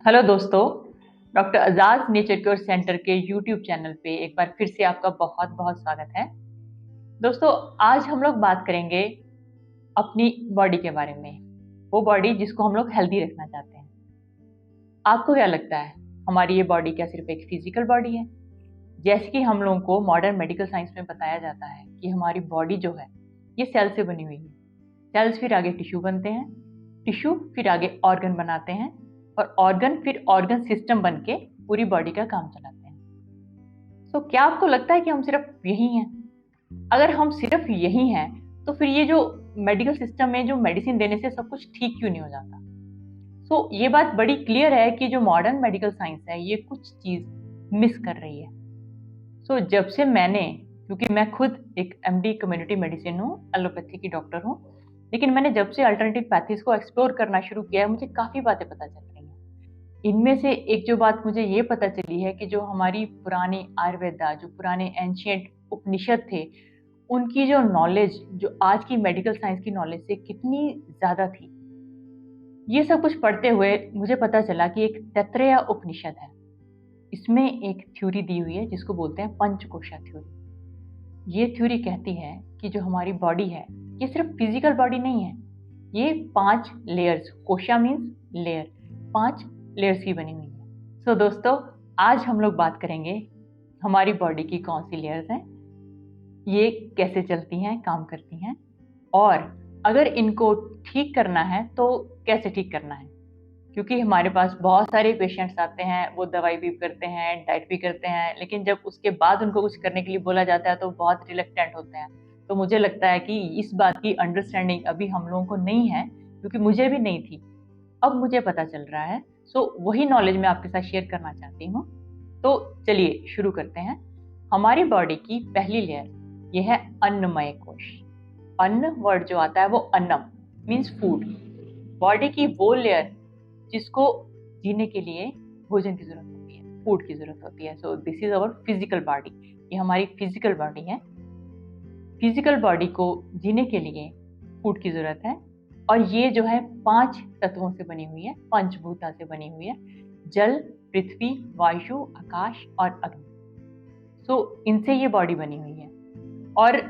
Hello दोस्तों। Doctor Ajaz nature cure centre के YouTube channel पे एक बार फिर से आपका बहुत बहुत स्वागत है। दोस्तों, आज हम लोग बात करेंगे अपनी बॉडी के बारे में। वो बॉडी जिसको हम लोग हेल्दी रखना चाहते हैं। आपको क्या लगता है, हमारी ये बॉडी क्या सिर्फ एक फिजिकल बॉडी है? जैसे कि हम लोगों को मॉडर्न मेडिकल साइंस में बताया जाता है कि हमारी बॉडी जो है ये सेल से बनी हुई है। सेल्स फिर आगे टिश्यू बनते हैं, टिश्यू फिर आगे ऑर्गन बनाते हैं, और ऑर्गन फिर ऑर्गन सिस्टम बन के पूरी बॉडी का काम चलाते हैं। तो क्या आपको लगता है कि हम सिर्फ यही हैं? अगर हम सिर्फ यही हैं तो फिर ये जो मेडिकल सिस्टम में जो मेडिसिन देने से सब कुछ ठीक क्यों नहीं हो जाता? ये बात बड़ी क्लियर है कि जो मॉडर्न मेडिकल साइंस है ये कुछ चीज मिस कर रही है। जब से मैंने, क्योंकि मैं खुद एक एमडी कम्युनिटी मेडिसिन हूँ, एलोपैथी की डॉक्टर हूँ, लेकिन मैंने जब से अल्टरनेटिव पैथीज को एक्सप्लोर करना शुरू किया है मुझे काफ़ी बातें पता चल रही हैं। इनमें से एक जो बात मुझे ये पता चली है कि जो हमारी पुरानी आयुर्वेदा, जो पुराने एंशियंट उपनिषद थे, उनकी जो नॉलेज जो आज की मेडिकल साइंस की नॉलेज से कितनी ज़्यादा थी। ये सब कुछ पढ़ते हुए मुझे पता चला कि एक तैत्तरीय उपनिषद है, इसमें एक थ्योरी दी हुई है जिसको बोलते हैं पंचकोशा थ्योरी। ये थ्योरी कहती है कि जो हमारी बॉडी है ये सिर्फ फिजिकल बॉडी नहीं है, ये 5 लेयर्स, कोशा मीन्स लेयर, 5 लेयर्स की बनी हुई है। दोस्तों, आज हम लोग बात करेंगे हमारी बॉडी की कौन सी लेयर्स हैं, ये कैसे चलती हैं, काम करती हैं, और अगर इनको ठीक करना है तो कैसे ठीक करना है। क्योंकि हमारे पास बहुत सारे पेशेंट्स आते हैं, वो दवाई भी करते हैं, डाइट भी करते हैं, लेकिन जब उसके बाद उनको कुछ करने के लिए बोला जाता है तो बहुत रिलक्टेंट होते हैं। तो मुझे लगता है कि इस बात की अंडरस्टैंडिंग अभी हम लोगों को नहीं है, क्योंकि मुझे भी नहीं थी, अब मुझे पता चल रहा है। वही नॉलेज मैं आपके साथ शेयर करना चाहती हूँ। तो चलिए शुरू करते हैं। हमारी बॉडी की पहली लेयर ये है अन्नमय कोश। अन्न वर्ड जो आता है वो अन्नम मीन्स फूड। बॉडी की वो लेयर जिसको जीने के लिए भोजन की जरूरत होती है, फूड की जरूरत होती है। This is our physical body. ये हमारी फिजिकल बॉडी है। फिजिकल बॉडी को जीने के लिए फूड की जरूरत है, और ये जो है 5 तत्वों से बनी हुई है, पंचभूता से बनी हुई है। जल, पृथ्वी, वायु, आकाश और अग्नि। इनसे ये बॉडी बनी हुई है। और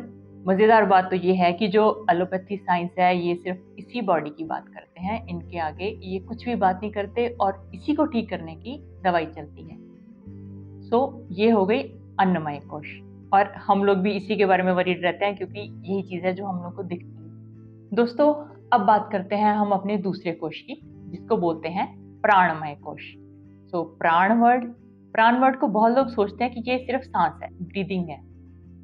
मजेदार बात तो ये है कि जो एलोपैथी साइंस है ये सिर्फ इसी बॉडी की बात करते हैं, इनके आगे ये कुछ भी बात नहीं करते, और इसी को ठीक करने की दवाई चलती है। ये हो गई अन्नमय कोश, और हम लोग भी इसी के बारे में वरीड रहते हैं क्योंकि यही चीज है जो हम लोग को दिखती है। दोस्तों, अब बात करते हैं हम अपने दूसरे कोश की, जिसको बोलते हैं प्राणमय कोश। प्राण वर्ड को बहुत लोग सोचते हैं कि ये सिर्फ सांस है, ब्रीदिंग है,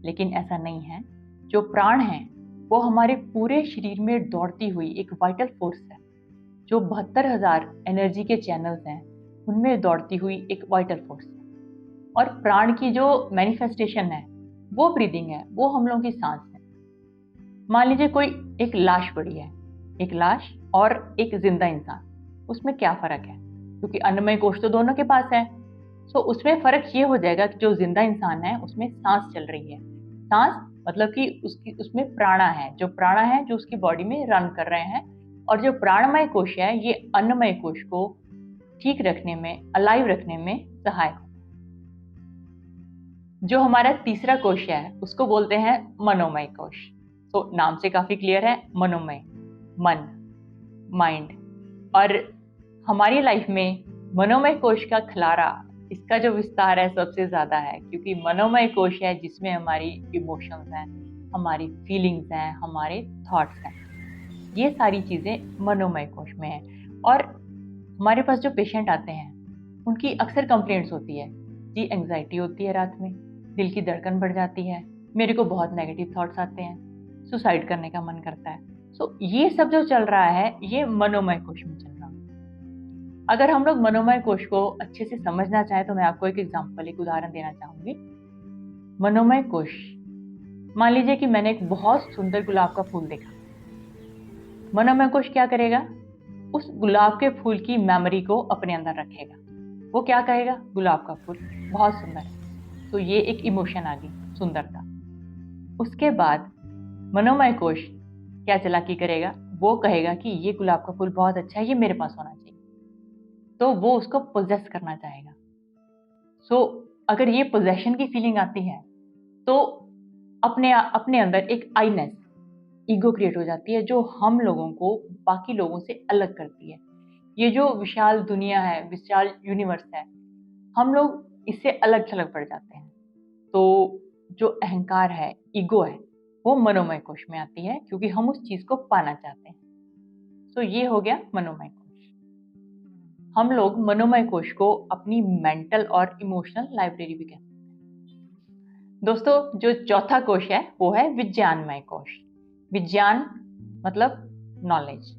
लेकिन ऐसा नहीं है। जो प्राण है वो हमारे पूरे शरीर में दौड़ती हुई एक वाइटल फोर्स है। जो 72,000 एनर्जी के चैनल्स हैं उनमें दौड़ती हुई एक वाइटल फोर्स है। और प्राण की जो मैनिफेस्टेशन है वो ब्रीदिंग है, वो हम लोगों की सांस है। मान लीजिए कोई एक लाश पड़ी है, एक लाश और एक जिंदा इंसान, उसमें क्या फर्क है? क्योंकि अन्नमय कोश तो दोनों के पास है। उसमें फर्क ये हो जाएगा कि जो जिंदा इंसान है उसमें सांस चल रही है। सांस मतलब कि उसमें प्राणा है, जो प्राणा है जो उसकी बॉडी में रन कर रहे हैं। और जो प्राणमय कोश है ये अन्नमय कोश को ठीक रखने में, अलाइव रखने में सहायक। जो हमारा तीसरा कोश है उसको बोलते हैं मनोमय कोश। नाम से काफी क्लियर है, मनोमय, मन, माइंड। और हमारी लाइफ में मनोमय कोश का खलारा, इसका जो विस्तार है सबसे ज्यादा है, क्योंकि मनोमय कोश है जिसमें हमारी इमोशंस हैं, हमारी फीलिंग्स हैं, हमारे थॉट्स हैं। ये सारी चीजें मनोमय कोश में है। और हमारे पास जो पेशेंट आते हैं उनकी अक्सर कंप्लेंट्स होती है जी, एंग्जाइटी होती है, रात में दिल की धड़कन बढ़ जाती है, मेरे को बहुत नेगेटिव थॉट्स आते हैं, सुसाइड करने का मन करता है। ये सब जो चल रहा है ये मनोमय कोश में चल रहा है। अगर हम लोग मनोमय कोश को अच्छे से समझना चाहें तो मैं आपको एक एग्जांपल, एक उदाहरण देना चाहूंगी। मनोमय कोश, मान लीजिए कि मैंने एक बहुत सुंदर गुलाब का फूल देखा। मनोमय कोश क्या करेगा? उस गुलाब के फूल की मेमोरी को अपने अंदर रखेगा। वो क्या कहेगा? गुलाब का फूल बहुत सुंदर है। ये एक इमोशन आ गई, सुंदरता। उसके बाद मनोमय कोश क्या चालाकी करेगा? वो कहेगा कि ये गुलाब का फूल बहुत अच्छा है, ये मेरे पास होना चाहिए। तो वो उसको पोजेस करना चाहेगा। सो अगर ये पोजेशन की फीलिंग आती है तो अपने अंदर एक आईनेस, ईगो क्रिएट हो जाती है, जो हम लोगों को बाकी लोगों से अलग करती है। ये जो विशाल दुनिया है, विशाल यूनिवर्स है, हम लोग इससे अलग थलग पड़ जाते हैं। तो जो अहंकार है, ईगो है, वो मनोमय कोश में आती है, क्योंकि हम उस चीज को पाना चाहते हैं। तो ये हो गया मनोमय कोश। हम लोग मनोमय कोश को अपनी मेंटल और इमोशनल लाइब्रेरी भी कहते हैं। दोस्तों, जो चौथा कोश है वो है विज्ञानमय कोश। विज्ञान मतलब नॉलेज।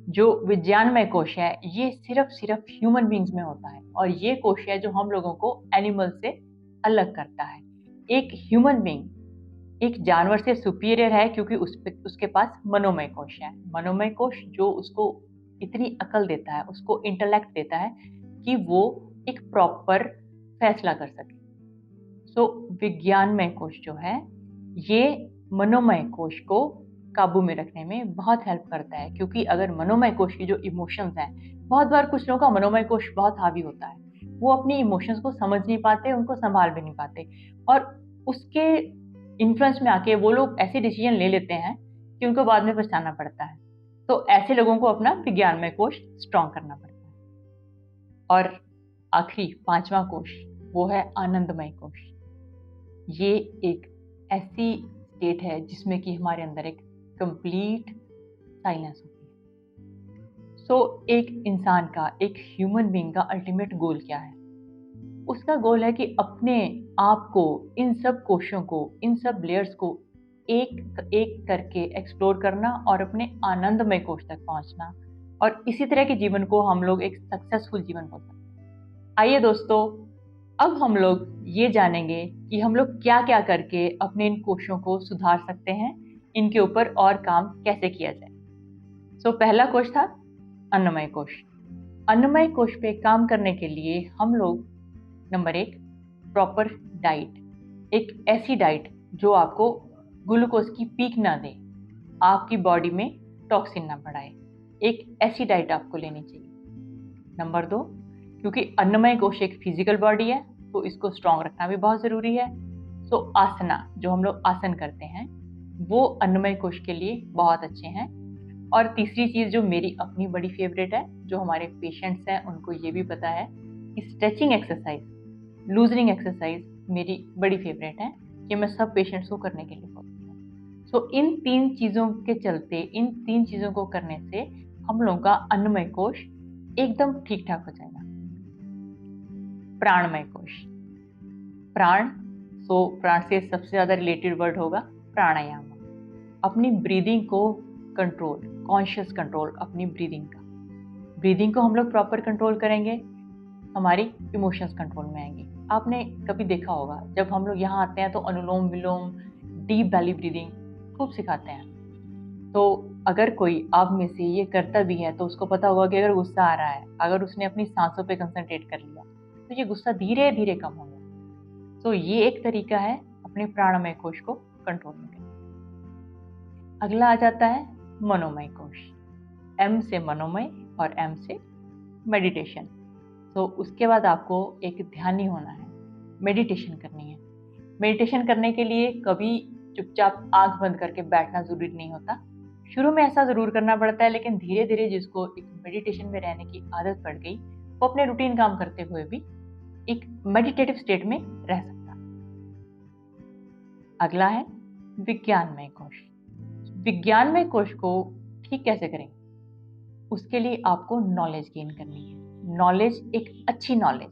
जो विज्ञानमय कोश है ये सिर्फ ह्यूमन बींग्स में होता है, और ये कोश है जो हम लोगों को एनिमल से अलग करता है। एक ह्यूमन बींग एक जानवर से सुपीरियर है क्योंकि उसके पास मनोमय कोश है। मनोमय कोश जो उसको इतनी अकल देता है, उसको इंटेलेक्ट देता है कि वो एक प्रॉपर फैसला कर सके। सो विज्ञानमय कोश जो है ये मनोमय कोश को काबू में रखने में बहुत हेल्प करता है, क्योंकि अगर मनोमय कोश की जो इमोशंस हैं, बहुत बार कुछ लोगों का मनोमय कोश बहुत हावी होता है, वो अपनी इमोशंस को समझ नहीं पाते, उनको संभाल भी नहीं पाते, और उसके इन्फ्लुएंस में आके वो लोग ऐसे डिसीजन ले लेते हैं कि उनको बाद में पछताना पड़ता है। तो ऐसे लोगों को अपना विज्ञानमय कोश स्ट्रॉन्ग करना पड़ता है। और आखिरी पांचवा कोश वो है आनंदमय कोश। ये एक ऐसी स्टेट है जिसमें कि हमारे अंदर एक कंप्लीट साइलेंस होती है। सो एक इंसान का, एक ह्यूमन बीइंग का अल्टीमेट गोल क्या है? उसका गोल है कि अपने आप को, इन सब कोशों को, इन सब लेयर्स को एक एक करके एक्सप्लोर करना और अपने आनंदमय कोश तक पहुंचना, और इसी तरह के जीवन को हम लोग एक सक्सेसफुल जीवन बोल सकते हैं। आइए दोस्तों, अब हम लोग ये जानेंगे कि हम लोग क्या क्या करके अपने इन कोशों को सुधार सकते हैं, इनके ऊपर और काम कैसे किया जाए। सो पहला कोश था अन्नमय कोश। अन्नमय कोश पे काम करने के लिए हम लोग नंबर 1 प्रॉपर डाइट, एक ऐसी डाइट जो आपको ग्लूकोज की पीक ना दे, आपकी बॉडी में टॉक्सिन ना बढ़ाए, एक ऐसी डाइट आपको लेनी चाहिए। नंबर 2, क्योंकि अन्नमय कोश एक फिजिकल बॉडी है तो इसको स्ट्रांग रखना भी बहुत ज़रूरी है। सो आसना, जो हम लोग आसन करते हैं, वो अन्नमय कोश के लिए बहुत अच्छे हैं। और तीसरी चीज़ जो मेरी अपनी बड़ी फेवरेट है, जो हमारे पेशेंट्स हैं उनको ये भी पता है, स्ट्रेचिंग एक्सरसाइज, लूजनिंग एक्सरसाइज मेरी बड़ी फेवरेट है, कि मैं सब पेशेंट्स को करने के लिए बोलती हूँ। सो इन 3 चीज़ों के चलते, इन 3 चीज़ों को करने से हम लोगों का अन्नमय कोश एकदम ठीक ठाक हो जाएगा। प्राणमय कोश। प्राण, प्राण से सबसे ज़्यादा रिलेटेड वर्ड होगा प्राणायाम। अपनी ब्रीदिंग को कंट्रोल, कॉन्शियस कंट्रोल अपनी ब्रीदिंग का। ब्रीदिंग को हम लोग प्रॉपर कंट्रोल करेंगे, हमारी इमोशंस कंट्रोल में आएंगे। आपने कभी देखा होगा, जब हम लोग यहाँ आते हैं तो अनुलोम विलोम, डीप बैली ब्रीदिंग खूब सिखाते हैं। तो अगर कोई आप में से ये करता भी है तो उसको पता होगा कि अगर गुस्सा आ रहा है, अगर उसने अपनी सांसों पे कंसंट्रेट कर लिया तो ये गुस्सा धीरे धीरे कम होगा। तो ये एक तरीका है अपने प्राणमय कोश को कंट्रोल में करने। अगला आ जाता है मनोमय कोश। एम से मनोमय और एम से मेडिटेशन। तो उसके बाद आपको एक ध्यानी होना है, मेडिटेशन करनी है। मेडिटेशन करने के लिए कभी चुपचाप आंख बंद करके बैठना जरूरी नहीं होता। शुरू में ऐसा जरूर करना पड़ता है, लेकिन धीरे धीरे जिसको एक मेडिटेशन में रहने की आदत पड़ गई, वो अपने रूटीन काम करते हुए भी एक मेडिटेटिव स्टेट में रह सकता है। अगला है विज्ञानमय कोश। विज्ञानमय कोश को ठीक कैसे करें? उसके लिए आपको नॉलेज गेन करनी है। नॉलेज, एक अच्छी नॉलेज,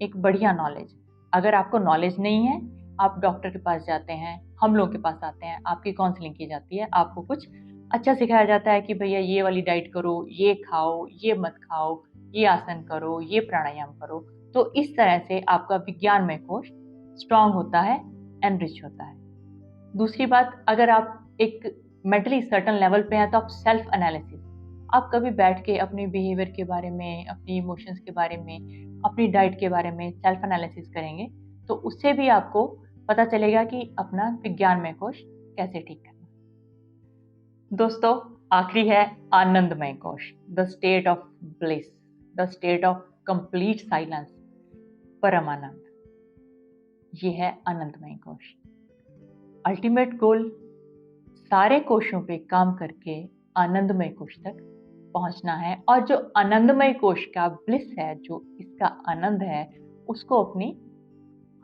एक बढ़िया नॉलेज। अगर आपको नॉलेज नहीं है, आप डॉक्टर के पास जाते हैं, हम लोग के पास आते हैं, आपकी काउंसलिंग की जाती है, आपको कुछ अच्छा सिखाया जाता है कि भैया ये वाली डाइट करो, ये खाओ, ये मत खाओ, ये आसन करो, ये प्राणायाम करो। तो इस तरह से आपका विज्ञानमय कोश स्ट्रांग होता है, एनरिच होता है। दूसरी बात, अगर आप एक मेंटली सर्टन लेवल पे हैं तो आप सेल्फ एनालिसिस, आप कभी बैठ के अपने बिहेवियर के बारे में, अपनी इमोशंस के बारे में, अपनी डाइट के बारे में सेल्फ एनालिसिस करेंगे तो उससे भी आपको पता चलेगा कि अपना विज्ञानमय कोश कैसे ठीक करना। दोस्तों, आखिरी है आनंदमय कोश, the state of bliss. The state of complete silence, परम आनंद। ये है आनंदमय कोश। अल्टीमेट गोल सारे कोशों पे काम करके आनंदमय कोश तक पहुंचना है, और जो आनंदमय कोश का ब्लिस है, जो इसका आनंद है, उसको अपनी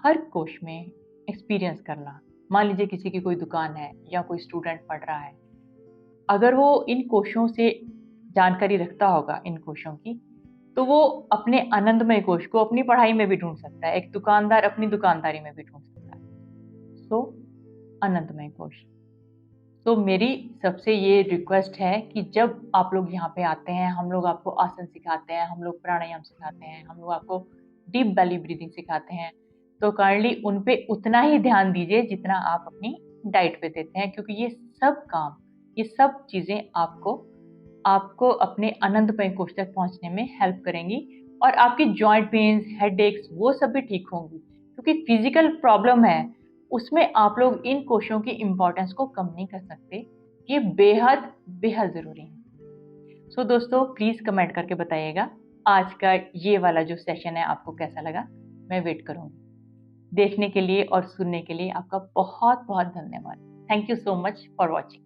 हर कोश में एक्सपीरियंस करना। मान लीजिए किसी की कोई दुकान है या कोई स्टूडेंट पढ़ रहा है, अगर वो इन कोशों से जानकारी रखता होगा, इन कोशों की, तो वो अपने आनंदमय कोश को अपनी पढ़ाई में भी ढूंढ सकता है, एक दुकानदार अपनी दुकानदारी में भी ढूंढ सकता है। सो आनंदमय कोश। तो मेरी सबसे ये रिक्वेस्ट है कि जब आप लोग यहाँ पे आते हैं, हम लोग आपको आसन सिखाते हैं, हम लोग प्राणायाम सिखाते हैं, हम लोग आपको डीप बेली ब्रीदिंग सिखाते हैं, तो काइंडली उन पे उतना ही ध्यान दीजिए जितना आप अपनी डाइट पे देते हैं, क्योंकि ये सब काम, ये सब चीज़ें आपको आपको अपने आनंदमय कोश तक पहुँचने में हेल्प करेंगी, और आपकी जॉइंट पेन्स, हेडेक्स वो सब भी ठीक होंगी। क्योंकि फिजिकल प्रॉब्लम है, उसमें आप लोग इन कोशों की इम्पोर्टेंस को कम नहीं कर सकते। ये बेहद बेहद ज़रूरी है। सो दोस्तों, प्लीज़ कमेंट करके बताइएगा आज का ये वाला जो सेशन है आपको कैसा लगा। मैं वेट करूँगी। देखने के लिए और सुनने के लिए आपका बहुत बहुत धन्यवाद। Thank you so much for watching.